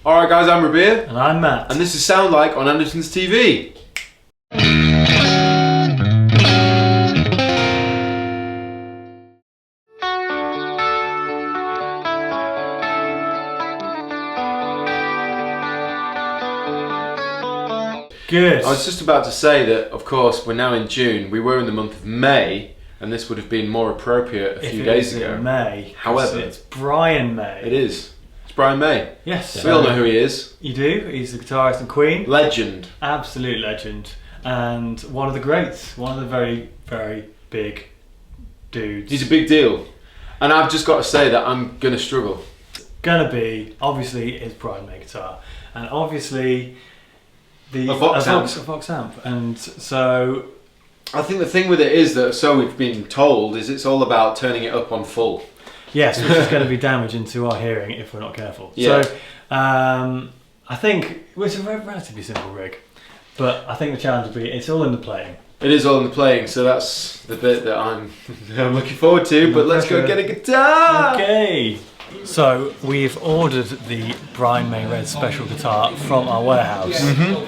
Alright guys, I'm Rabea. And I'm Matt. And this is Sound Like on Andertons TV. Good. I was just about to say that, of course, we're now in June. We were in the month of May, and this would have been more appropriate a few days ago. In May. However, it's Brian May. It is. It's Brian May. Yes. We all know who he is. You do. He's the guitarist in Queen. Legend. Absolute legend. And one of the greats. One of the very, very big dudes. He's a big deal. And I've just got to say that I'm going to struggle. Gonna be, obviously, it's Brian May guitar. And obviously, A Vox amp. A Vox amp. And so, I think the thing with it is that, so we've been told, is it's all about turning it up on full. yes, which is going to be damaging to our hearing if we're not careful. Yeah. So, I think it's a relatively simple rig, but I think the challenge will be it's all in the playing. It is all in the playing, so that's the bit that I'm looking forward to. But let's go get a guitar. Okay. So we've ordered the Brian May Red Special guitar from our warehouse,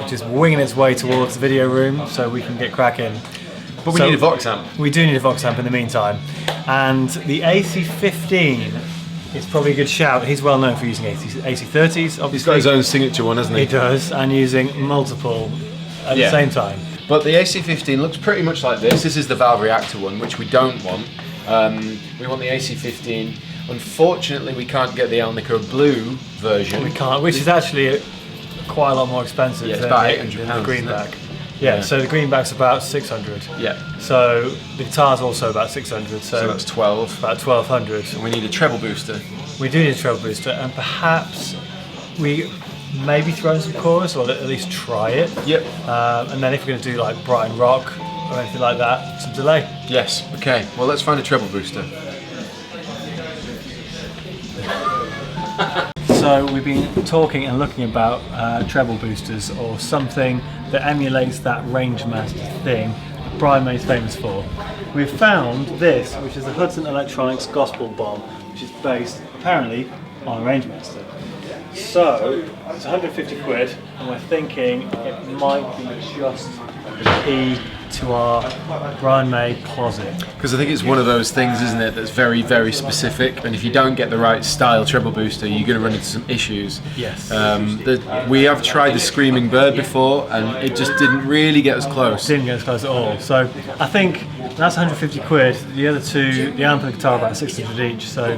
which is winging its way towards the video room, so we can get cracking. But we need a Vox amp. We do need a Vox amp in the meantime, and the AC15 is probably a good shout. He's well known for using AC30s. Obviously, He's got his own signature one, hasn't he? He does, and using multiple at the same time. But the AC15 looks pretty much like this. This is the valve reactor one, which we don't want. We want the AC15. Unfortunately, we can't get the Alnico Blue version. We can't, which is actually quite a lot more expensive it's than about the £800, greenback. Yeah, so the greenback's about 600. Yeah. So the guitar's also about 600. So that's 12. About 1200. And we need a treble booster. We do need a treble booster, and perhaps we maybe throw in some chorus, or at least try it. Yep. And then if we're going to do like Brighton Rock or anything like that, some delay. Yes. Okay. Well, let's find a treble booster. So we've been talking and looking about treble boosters, or something that emulates that Rangemaster thing that Brian May's famous for. We've found this, which is the Hudson Electronics Gospel Bomb, which is based apparently on a Rangemaster. So it's 150 quid, and we're thinking it might be just the key to our Brian May closet. Because I think it's one of those things, isn't it, that's very, very specific, and if you don't get the right style treble booster, you're going to run into some issues. Yes. We have tried the Screaming Bird before, and it just didn't really get us close. Didn't get as close at all. So I think that's 150 quid. The other two, the amp and the guitar, about 600 each. So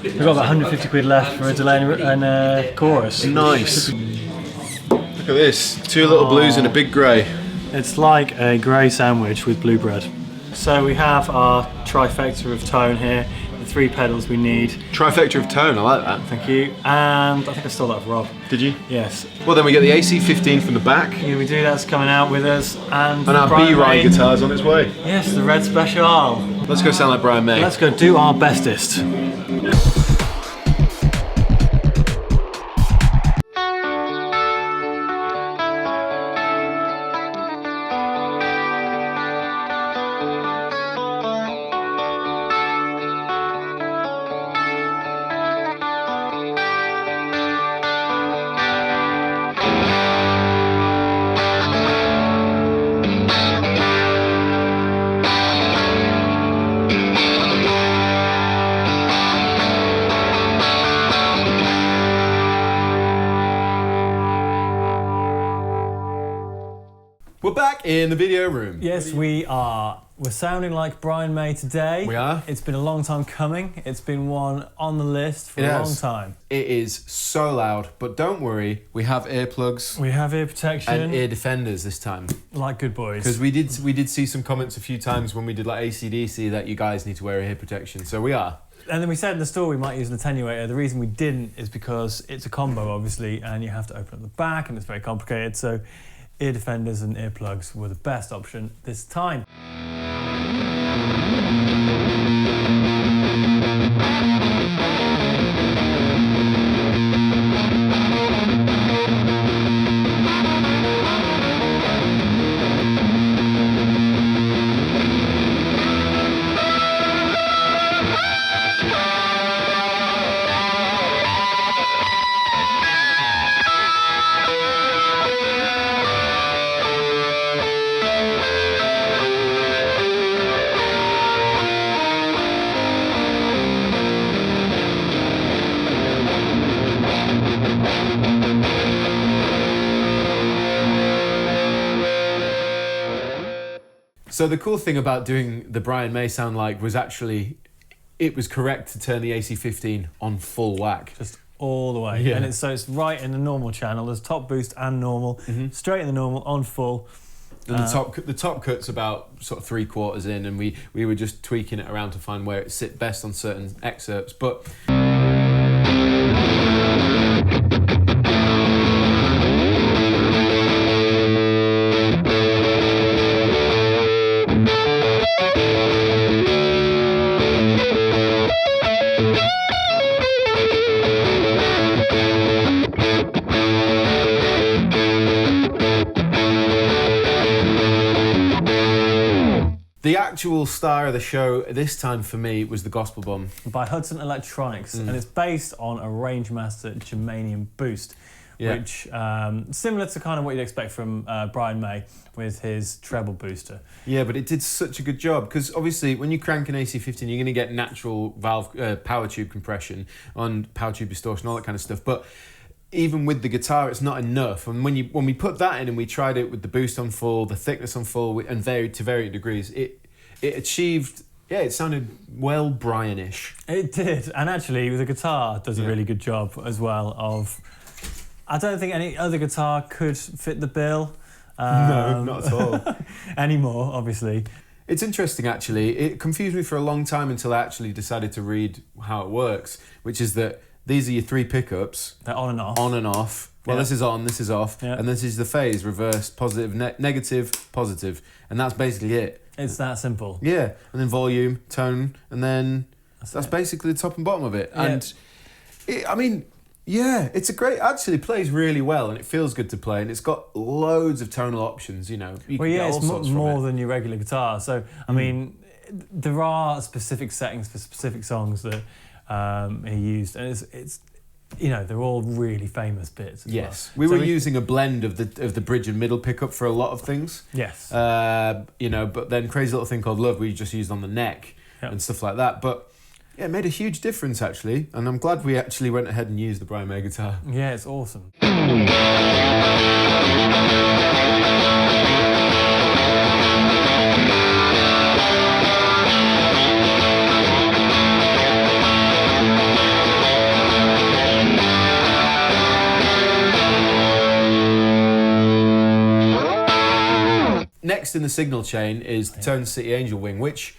we've got about 150 quid left for a delay and a chorus. Nice. Look at this, two little blues and a big grey. It's like a grey sandwich with blue bread. So we have our trifecta of tone here, the 3 pedals we need. Trifecta of tone, I like that. Thank you. And I think I stole that from Rob. Did you? Yes. Well, then we get the AC15 from the back. Yeah, we do. That's coming out with us. And our Brian B-Ride May. guitar's on its way. Yes, the Red Special. Let's go sound like Brian May. Let's go do our bestest. We're back in the video room. Yes, we are. We're sounding like Brian May today. We are. It's been a long time coming. It's been one on the list for a long time. It is so loud, but don't worry, we have earplugs. We have ear protection. And ear defenders this time. Like good boys. Because we did see some comments a few times when we did like AC/DC that you guys need to wear ear protection, so we are. And then we said in the store we might use an attenuator. The reason we didn't is because it's a combo, obviously, and you have to open up the back, and it's very complicated. So ear defenders and earplugs were the best option this time. So the cool thing about doing the Brian May sound like was actually it was correct to turn the AC15 on full whack. Just all the way. Yeah. And it's right in the normal channel. There's top boost and normal, straight in the normal, on full. And the top cut's about sort of 3/4 in, and we were just tweaking it around to find where it sit best on certain excerpts. But the actual star of the show this time for me was the Gospel Bomb. By Hudson Electronics, and it's based on a Rangemaster Germanium boost, which similar to kind of what you'd expect from Brian May with his treble booster. Yeah, but it did such a good job, because obviously when you crank an AC15 you're going to get natural valve power tube compression on power tube distortion, all that kind of stuff, but even with the guitar, it's not enough. And when we put that in and we tried it with the boost on full, the thickness on full, and to varying degrees, it achieved. Yeah, it sounded well Brian-ish. It did, and actually the guitar does a really good job as well. I don't think any other guitar could fit the bill. No, not at all. Anymore, obviously. It's interesting, actually. It confused me for a long time until I actually decided to read how it works, which is that these are your 3 pickups. They're on and off. On and off. Well, this is on, this is off, and this is the phase, reverse, positive, negative, positive. And that's basically it. It's that simple. Yeah, and then volume, tone, and then that's basically the top and bottom of it. Yeah. And, it's a great, actually plays really well, and it feels good to play, and it's got loads of tonal options, you know. You can get all it's sorts from more it. than your regular guitar. So, I mean, there are specific settings for specific songs that he used, and it's they're all really famous bits as Yes, well. we were using a blend of the bridge and middle pickup for a lot of things. Yes. But then Crazy Little Thing Called Love we just used on the neck and stuff like that. But yeah, it made a huge difference actually, and I'm glad we actually went ahead and used the Brian May guitar. Yeah, it's awesome. Next in the signal chain is the Tone City Angel Wing, which,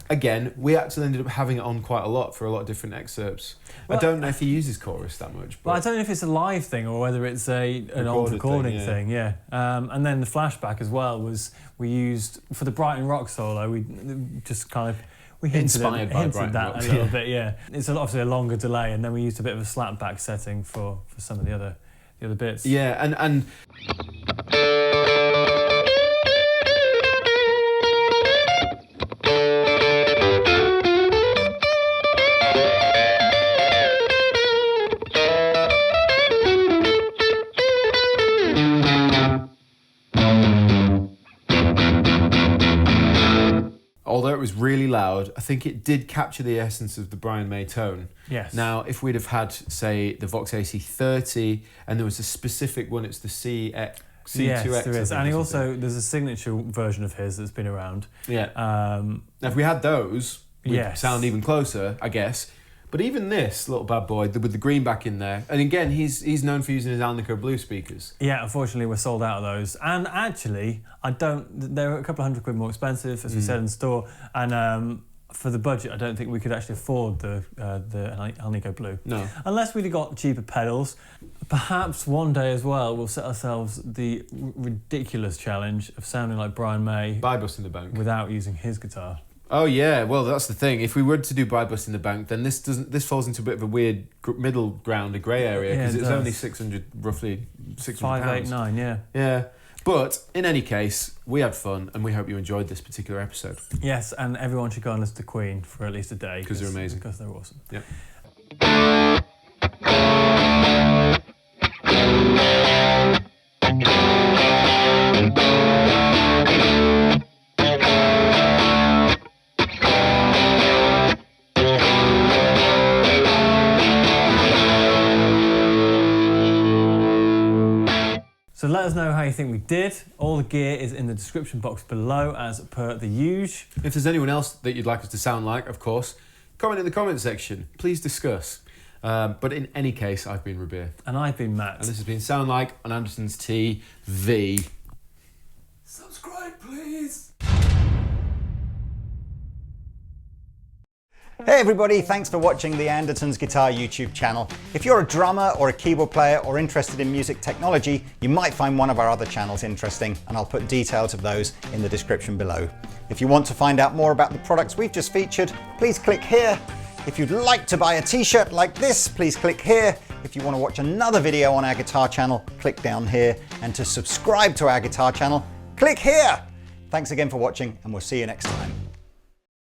again, we actually ended up having it on quite a lot for a lot of different excerpts. Well, I don't know if he uses chorus that much. But I don't know if it's a live thing or whether it's an old recording thing. And then the flashback as well was we used, for the Brighton Rock solo, we just kind of... We hinted Inspired by Brighton that Rock, a little bit, yeah. It's obviously a longer delay, and then we used a bit of a slapback setting for some of the other bits. Yeah, and although it was really loud, I think it did capture the essence of the Brian May tone. Yes. Now, if we'd have had, say, the Vox AC30, and there was a specific one, it's the C2X. Yes, there is. And there's a signature version of his that's been around. Yeah. Now, if we had those, we'd sound even closer, I guess. But even this little bad boy with the greenback in there, and again, he's known for using his Alnico Blue speakers. Yeah, unfortunately, we're sold out of those. And actually, they're a couple of £100 more expensive, as we said in store. And for the budget, I don't think we could actually afford the Alnico Blue. No. Unless we'd got cheaper pedals. Perhaps one day as well, we'll set ourselves the ridiculous challenge of sounding like Brian May By Busting the Bank without using his guitar. Oh yeah, well that's the thing. If we were to do By Busting the Bank, then this falls into a bit of a weird middle ground, a grey area, because it's only roughly 600 pounds. 589, yeah. Yeah. But in any case, we had fun, and we hope you enjoyed this particular episode. Yes, and everyone should go and listen to Queen for at least a day. Because they're amazing. Because they're awesome. Yeah. So let us know how you think we did. All the gear is in the description box below as per the usual. If there's anyone else that you'd like us to sound like, of course, comment in the comment section. Please discuss. But in any case, I've been Rabea. And I've been Matt. And this has been Sound Like on Andertons TV. Subscribe, please. Hey everybody, thanks for watching the Andertons Guitar YouTube channel. If you're a drummer or a keyboard player or interested in music technology, you might find one of our other channels interesting, and I'll put details of those in the description below. If you want to find out more about the products we've just featured, please click here. If you'd like to buy a t-shirt like this, please click here. If you want to watch another video on our guitar channel, click down here. And to subscribe to our guitar channel, click here. Thanks again for watching, and we'll see you next time.